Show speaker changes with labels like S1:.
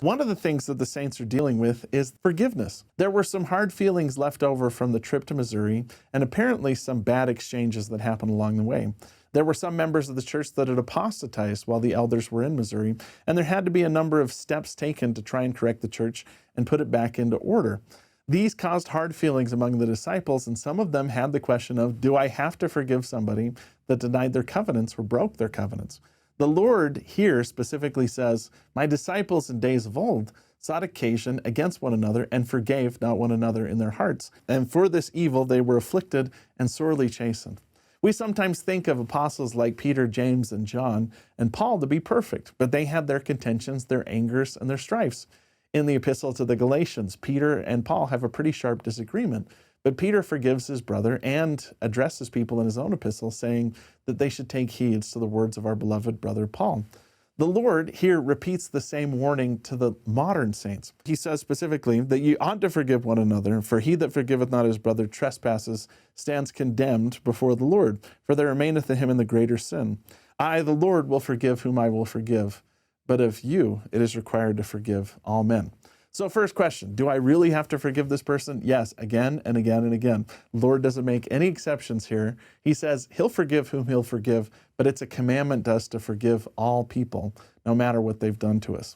S1: One of the things that the saints are dealing with is forgiveness. There were some hard feelings left over from the trip to Missouri, and apparently some bad exchanges that happened along the way. There were some members of the church that had apostatized while the elders were in Missouri, and there had to be a number of steps taken to try and correct the church and put it back into order. These caused hard feelings among the disciples, and some of them had the question of, do I have to forgive somebody that denied their covenants or broke their covenants? The Lord here specifically says, my disciples in days of old sought occasion against one another and forgave not one another in their hearts. And for this evil they were afflicted and sorely chastened. We sometimes think of apostles like Peter, James, and John, and Paul to be perfect, but they had their contentions, their angers, and their strifes. In the epistle to the Galatians, Peter and Paul have a pretty sharp disagreement. But Peter forgives his brother and addresses people in his own epistle, saying that they should take heed to the words of our beloved brother Paul. The Lord here repeats the same warning to the modern saints. He says specifically that you ought to forgive one another, for he that forgiveth not his brother trespasses stands condemned before the Lord, for there remaineth in him in the greater sin. I, the Lord, will forgive whom I will forgive, but of you it is required to forgive all men. So first question, do I really have to forgive this person? Yes, again and again and again. The Lord doesn't make any exceptions here. He says he'll forgive whom he'll forgive, but it's a commandment to us to forgive all people, no matter what they've done to us.